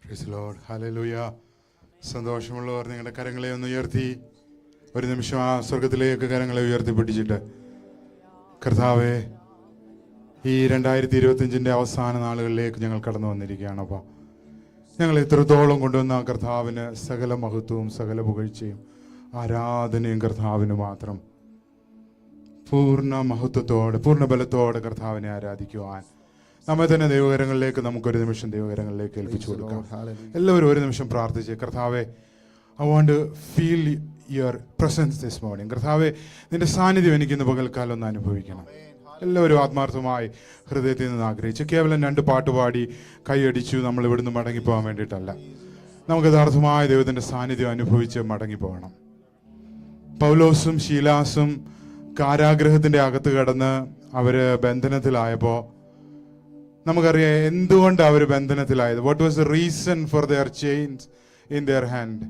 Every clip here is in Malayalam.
Praise Lord. ഹല്ലേലൂയ. സന്തോഷമുള്ളവർ നിങ്ങളുടെ കരങ്ങളെ ഒന്ന് ഉയർത്തി ഒരു നിമിഷം ആ സ്വർഗത്തിലേക്ക് കരങ്ങളെ ഉയർത്തിപ്പിടിച്ചിട്ട്, കർത്താവേ, ഈ 2025 അവസാന നാളുകളിലേക്ക് ഞങ്ങൾ കടന്നു വന്നിരിക്കുകയാണ്. അപ്പോൾ ഞങ്ങൾ ഇത്രത്തോളം കൊണ്ടുവന്ന കർത്താവിന് സകല മഹത്വവും സകല പുകഴ്ചയും ആരാധനയും കർത്താവിന് മാത്രം. പൂർണ്ണ മഹത്വത്തോടെ പൂർണ്ണ ബലത്തോടെ കർത്താവിനെ ആരാധിക്കുവാൻ നമ്മെ തന്നെ ദൈവകരങ്ങളിലേക്ക് നമുക്കൊരു നിമിഷം ദൈവകരങ്ങളിലേക്ക് ഏൽപ്പിച്ചു കൊടുക്കാം. എല്ലാവരും ഒരു നിമിഷം പ്രാർത്ഥിച്ച്, കർത്താവെ, I want to feel your presence this morning. കർത്താവെ, നിന്റെ സാന്നിധ്യം എനിക്കിന്ന് പകൽക്കാലം ഒന്ന് അനുഭവിക്കണം. എല്ലാവരും ആത്മാർത്ഥമായി ഹൃദയത്തിൽ നിന്ന് ആഗ്രഹിച്ച് കേവലം 2 പാട്ട് പാടി കൈയടിച്ചു നമ്മൾ ഇവിടുന്ന് മടങ്ങിപ്പോകാൻ വേണ്ടിയിട്ടല്ല. നമുക്ക് യഥാർത്ഥമായ ദൈവത്തിൻ്റെ സാന്നിധ്യം അനുഭവിച്ച് മടങ്ങിപ്പോകണം. പൗലോസും ശീലാസും കാരാഗ്രഹത്തിൻ്റെ അകത്ത് കടന്ന് അവർ ബന്ധനത്തിലായപ്പോൾ നമുക്കറിയാം എന്തുകൊണ്ട് അവർ ബന്ധനത്തിലായത്. What was the reason for their chains in their hand?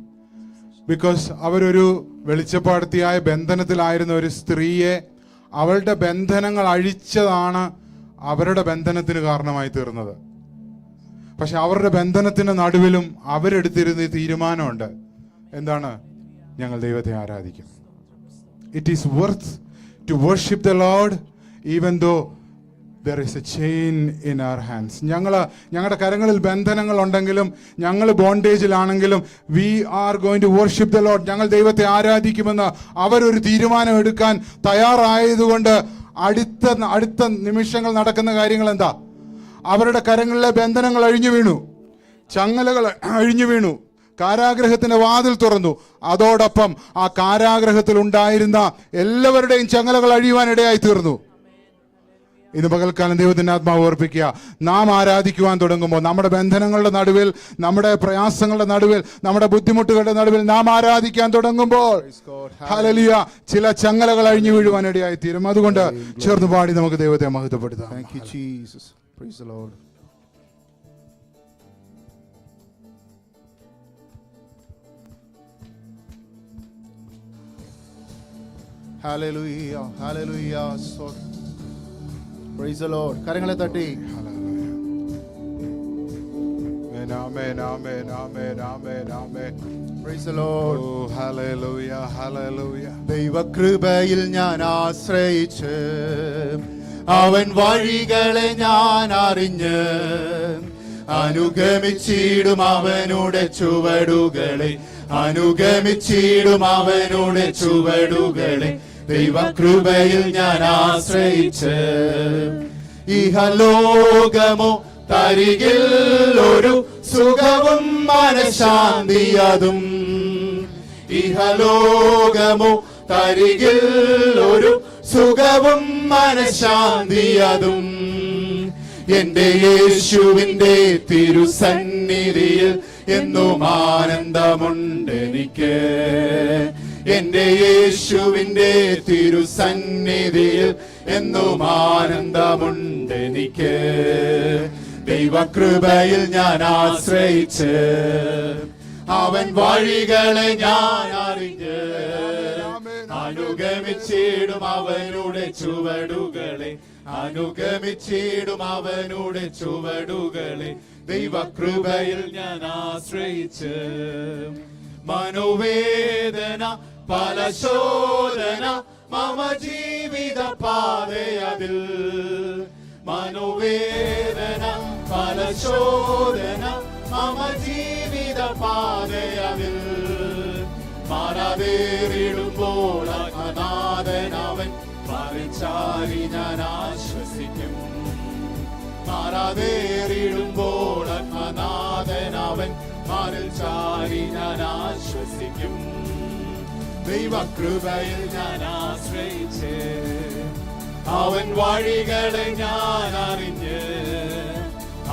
Because അവരൊരു വെളിച്ചപ്പാടത്തിയായ ബന്ധനത്തിലായിരുന്ന ഒരു സ്ത്രീയെ അവളുടെ ബന്ധനങ്ങൾ അഴിച്ചതാണ് അവരുടെ ബന്ധനത്തിന് കാരണമായി തീർന്നത്. പക്ഷെ അവരുടെ ബന്ധനത്തിന്റെ നടുവിലും അവരെടുത്തിരുന്ന തീരുമാനമുണ്ട്. എന്താണ്? ഞങ്ങൾ ദൈവത്തെ ആരാധിക്കും. It is worth to worship the Lord even though there is a chain in our hands. ഞങ്ങളുടെ കരങ്ങളിൽ ബന്ധനങ്ങൾ ഉണ്ടെങ്കിലും, ഞങ്ങൾ ബോണ്ടേജിലാണെങ്കിലും, we are going to worship the Lord. ഞങ്ങൾ ദൈവത്തെ ആരാധിക്കുമെന്ന് അവരൊരു തീരുമാനം എടുക്കാൻ തയ്യാറായതുകൊണ്ട് അടുത്ത നിമിഷങ്ങൾ നടക്കുന്ന കാര്യങ്ങൾ എന്താ? അവരുടെ കരങ്ങളിലെ ബന്ധനങ്ങൾ അഴിഞ്ഞു വീണു, ചങ്ങലകൾ അഴിഞ്ഞു വീണു, കാരാഗ്രഹത്തിന്റെ വാതിൽ തുറന്നു. അതോടൊപ്പം ആ കാരാഗ്രഹത്തിൽ ഉണ്ടായിരുന്ന എല്ലാവരുടെയും ചങ്ങലകൾ അഴിയുവാനിടയായി തീർന്നു. ഇന്ന് പകൽക്കാലം ദൈവത്തിന്റെ ആത്മാവ് ഓർപ്പിക്കുക, നാം ആരാധിക്കുവാൻ തുടങ്ങുമ്പോൾ നമ്മുടെ ബന്ധനങ്ങളുടെ നടുവിൽ, നമ്മുടെ പ്രയാസങ്ങളുടെ നടുവിൽ, നമ്മുടെ ബുദ്ധിമുട്ടുകളുടെ നടുവിൽ നാം ആരാധിക്കാൻ തുടങ്ങുമ്പോൾ ഹല്ലേലൂയ, ചില ചങ്ങലകൾ അഴിഞ്ഞു വീഴുവാനിടയായി തീരും. അതുകൊണ്ട് ചേർന്ന് പാടി നമുക്ക് ദൈവത്തെ മഹത്വപ്പെടുത്താം. Thank you, Jesus. Praise the Lord. Hallelujah, hallelujah. So praise the Lord. കരങ്ങളെ തട്ടി. Amen, amen, amen, amen, amen. Praise the Lord. Oh, hallelujah, hallelujah. ദൈവകൃപയിൽ ഞാൻ ആശ്രയിച്ച് അവൻ വഴികളെ ഞാൻ അറിഞ്ഞ് അനുഗമിച്ചിടും അവനുടെ ചുവടുകളെ, അനുഗമിച്ചിടും അവനുടെ ചുവടുകളെ. ദൈവകൃപയിൽ ഞാൻ ആശ്രയിച്ച് ഇഹലോകമോ തരികിൽ ഒരു സുഖവും മനഃശാന്തിയതും, ഇഹലോകമോ തരികിൽ ഒരു സുഖവും മനഃശാന്തിയതും. എന്റെ യേശുവിന്റെ തിരുസന്നിധിയിൽ എന്നും ആനന്ദമുണ്ടെനിക്ക്. എന്റെ യേശുവിന്റെ തിരുസന്നിധിയിൽ എന്നും ആനന്ദമുണ്ടെനിക്ക്. ദൈവകൃപയിൽ ഞാൻ ആശ്രയിച്ച് അവൻ വഴികളെ ഞാൻ അറിഞ്ഞ് അനുഗമിച്ചിടും അവനുടെ ചുവടുകളെ, അനുഗമിച്ചിടും അവനുടെ ചുവടുകളെ. ദൈവകൃപയിൽ ഞാൻ ആശ്രയിച്ച് മനോവേദന പല ശോധന മമ ജീവിത പാതയതിൽ, മനോവേദന പല ശോധന മമ ജീവിത പാതയതിൽ. മാറാതേറിടുമ്പോൾ അനാഥനവൻ മറിച്ചാരി ഞാൻ ആശ്വസിക്കും. മാറാതേറിടുമ്പോൾ അനാഥനവൻ മറിൽ ചാരി ഞാൻ ആശ്വസിക്കും. ദൈവകൃപയിൽ ഞാൻ ആശ്രയിച്ച് അവൻ വഴികളെ ഞാൻ അറിഞ്ഞ്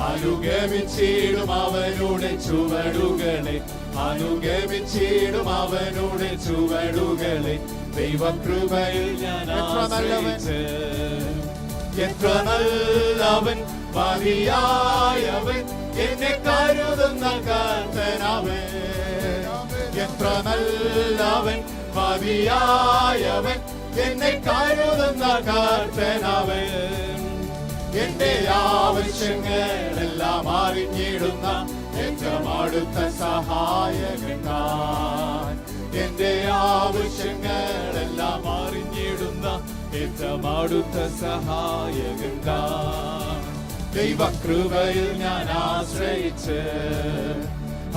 അനുഗമിച്ചിടും അവനുടെ ചുവടുകളെ, അനുഗമിച്ചിടും അവനുടെ ചുവടുകളെ. ദൈവകൃപയിൽ ഞാൻ ആശ്രയിച്ച് എത്ര നല്ലവൻ മതിയായവൻ എന്നെ കരുതുന്ന കർത്തനവൻ, എത്ര നല്ലവൻ മതിയായവൻ എന്നെ കരുതുന്ന കർത്തനവൻ. എന്റെ ആവശ്യങ്ങളെല്ലാം അറിഞ്ഞിടുന്ന എത്ര ഏറ്റവും അടുത്ത സഹായകനായി എന്റെ ആവശ്യങ്ങളെല്ലാം അറിഞ്ഞിടുന്ന ഏറ്റവും അടുത്ത സഹായകനായി ദൈവകൃപയിൽ ഞാൻ ആശ്രയിച്ച്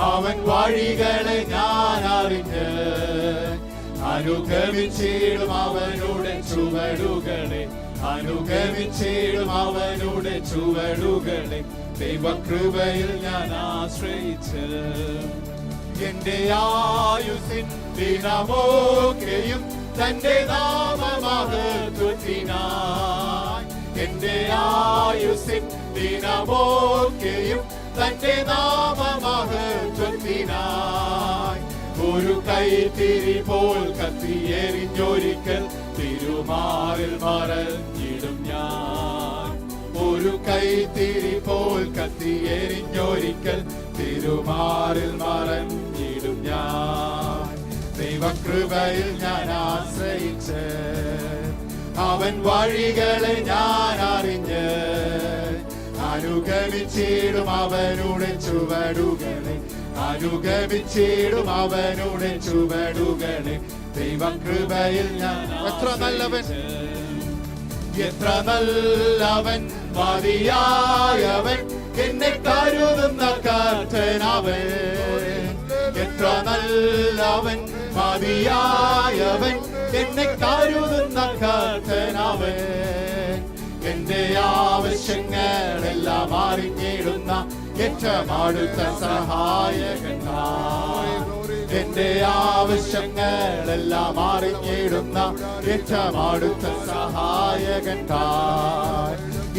അവൻ വഴികളെ ഞാൻ അറിഞ്ഞ് അനുഗമിച്ചിടും അവനുടെ ചുവടുകളെ അനുഗമിച്ചിടും അവനുടെ ചുവടുകളെ ദൈവകൃപയിൽ ഞാൻ ആശ്രയിച്ച് എന്റെ ആയുസിൻ ദിനമൊക്കെയും തന്റെ നാമമഹത്വത്തിനായി എന്റെ ആയുസിൻ ദിനമൊക്കെയും തന്റെ നാമമഹത്വത്തിനായി ഒരു കൈത്തിരി പോൽ കത്തിയെരിഞ്ഞൊരിക്കൽ തിരുമാറിൽ മറഞ്ഞിടും ഞാൻ ഒരു കൈത്തിരി പോൽ കത്തിയെരിഞ്ഞൊരിക്കൽ തിരുമാറിൽ മറഞ്ഞിടും ഞാൻ ദൈവകൃപയിൽ ഞാൻ ആശ്രയിച്ച് അവൻ വഴികളെ ഞാൻ അറിഞ്ഞ് അനുഗമിച്ചിടും അവനുടെ ചുവടുകളെ അനുഗമിച്ചിടും അവനുടെ ചുവടുകളെ ദൈവകൃപയിൽ ഞാൻ എത്ര നല്ലവൻ എത്ര നല്ലവൻ മതിയായവൻ എന്നെ കരുതുന്ന കർത്തനവൻ എത്ര നല്ലവൻ മതിയായവൻ എന്നെ കരുതുന്ന കർത്തനവൻ എന്റെ ആവശ്യങ്ങളെല്ലാം അറിഞ്ഞിടുന്ന ഏറ്റവും അടുത്ത സഹായകനായി എന്റെ ആവശ്യങ്ങളെല്ലാം അറിഞ്ഞിടുന്ന ഏറ്റവും അടുത്ത സഹായകനായി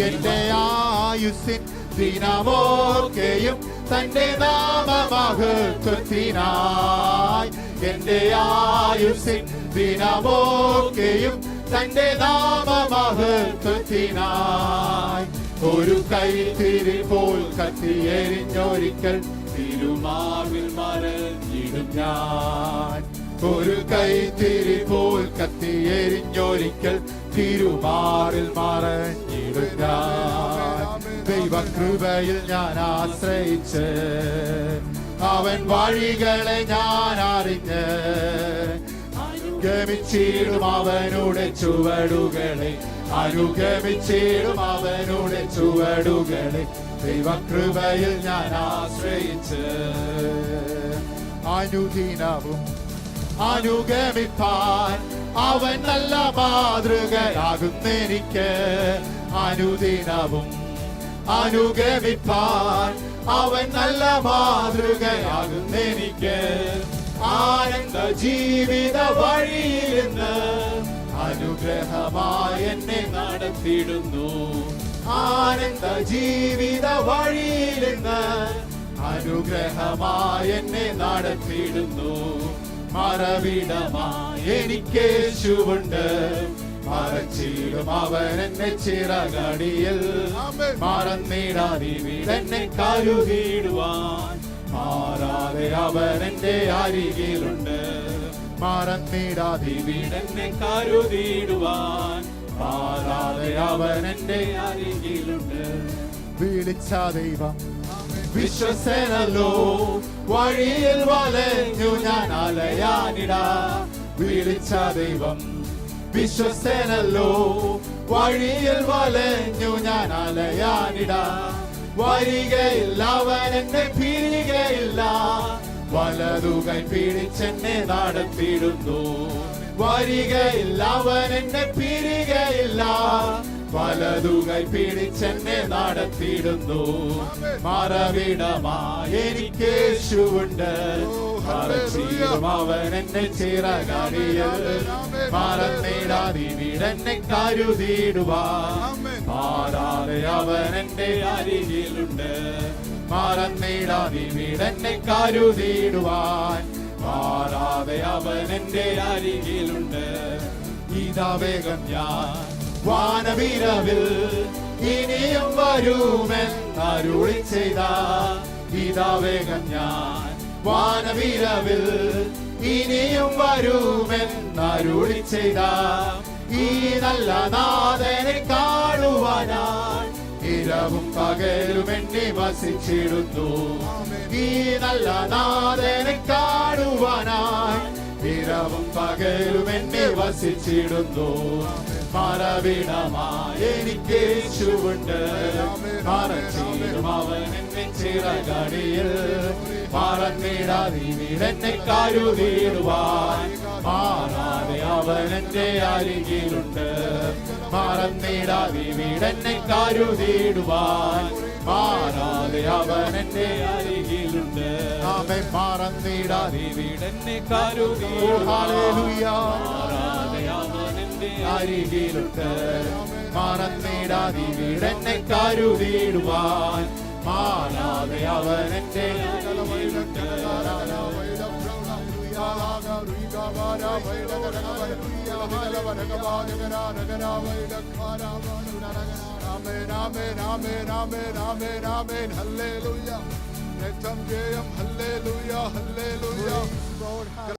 എന്റെ ആയുസ്സിൻ ദിനമൊക്കെയും തന്റെ നാമമഹത്വത്തിനായി എന്റെ ആയുസ്സിൻ ദിനമൊക്കെയും തന്റെ നാമമഹത്വത്തിനായി ഒരു കൈത്തിരി പോൽ കത്തിയെരിഞ്ഞൊരിക്കൽ തിരുമാവിൽ മറഞ്ഞിടും ഞാൻ ഒരു കൈത്തിരി പോൽ കത്തിയെരിഞ്ഞൊരിക്കൽ തിരുമാറിൽ മറഞ്ഞിടും ഞാൻ ദൈവകൃപയിൽ ഞാൻ ആശ്രയിച്ച് അവൻ വഴികളെ ഞാൻ അറിഞ്ഞ് അനുഗമിച്ചിടും അവനുടെ ചുവടുകളെ അനുഗമിച്ചിടും അവനുടെ ചുവടുകളെ ദൈവകൃപയിൽ ഞാൻ ആശ്രയിച്ച് അനുദിനവും അനുഗമിപ്പാൻ അവൻ നല്ല മാതൃകയാകുന്നെനിക്ക് അനുദിനവും അനുഗമിപ്പാൻ അവൻ നല്ല മാതൃകയാകുന്നെനിക്ക് ആനന്ദ ജീവിത വഴിയിൽ നിന്ന് അനുഗ്രഹമായി എന്നെ നടത്തിയിടുന്നു ആനന്ദ ജീവിത വഴിയിൽ നിന്ന് അനുഗ്രഹമായി എന്നെ നടത്തിയിടുന്നു മറവിടമായി എനിക്ക് യേശുവുണ്ട് മറച്ചിടും അവൻ എന്നെ ചിറകടിയിൽ മറന്നിടാതെ വീടെന്നെ കരുതിയിടുവാൻ മാറാതെ അവൻ എന്റെ അരികിലുണ്ട് മറന്നിടാതെ വീടെന്നെ കരുതിയിടുവാൻ മാറാതെ അവൻ എന്റെ അരികിലുണ്ട് വിളിച്ച ദൈവം വിശ്വസനല്ലോ വഴിയിൽ വലഞ്ഞു ഞാൻ അലയാനിടാ വിളിച്ച ദൈവം വിശ്വസനല്ലോ വഴിയിൽ വലഞ്ഞു ഞാൻ അലയാനിടാ വരികയില്ല അവൻ എന്നെ പിരികയില്ല വലതുകൈ പിടിച്ചെന്നെ നടത്തിയിടുന്നു വരികയില്ല അവൻ എന്നെ പിരികയില്ല വലതുകൈ പിടിച്ചെന്നെ നടത്തിയിടുന്നു മറവിടമായി എനിക്ക് യേശുവുണ്ട് മറച്ചിടും അവൻ എന്നെ ചിറകടിയിൽ മറന്നിടാതെ വീടെന്നെ കരുതിയിടുവാൻ മാറാതെ അവൻ എന്റെ അരികിലുണ്ട് മറന്നിടാതെ വീടെന്നെ കരുതിയിടുവാൻ മാറാതെ അവൻ എന്റെ അരികിലുണ്ട് ഇതാ വേഗം ഞാൻ വാനവിരവിൽ ഇനിയും വരുമെന്നരുളി ചെയ്ത ഇതാ വേഗം ഞാൻ വാനവിരവിൽ ഇനിയും വരുമെന്നരുളി ചെയ്ത ഈ നല്ല നാഥനെ കാണുവാനായി ഇരവും പകലും എന്നെ വസിച്ചിടുന്നു. ഈ നല്ല നാഥനെ കാണുവാനായി ഇരവും പകലും എന്നെ വസിച്ചിടുന്നു. മറവിടമായി എനിക്ക് യേശുവുണ്ട്. മറച്ചിടും അവൻ എന്നെ ചിറകടിയിൽ. മറന്നിടാതിവിടെന്നെ കരുതിടുവാൻ മാറാതെ അവൻ എന്റെ അരികിലുണ്ട്. മറന്നിടാതിവിടെന്നെ കരുതിടുവാൻ മാറാതെ അവൻ എന്റെ അരികിലുണ്ട്. ആമേൻ. മറന്നിടാതിവിടെന്നെ കരുതിടുവാൻ മാറാതെ അവൻ എന്റെ അരികിലുണ്ട്. മറന്നിടാതിവിടെന്നെ കരുതിടുവാൻ മാറാതെ അവൻ എന്റെ അരികിലുണ്ട്. Amen, amen, amen, amen, amen, amen. Hallelujah. Hallelujah, hallelujah, hallelujah.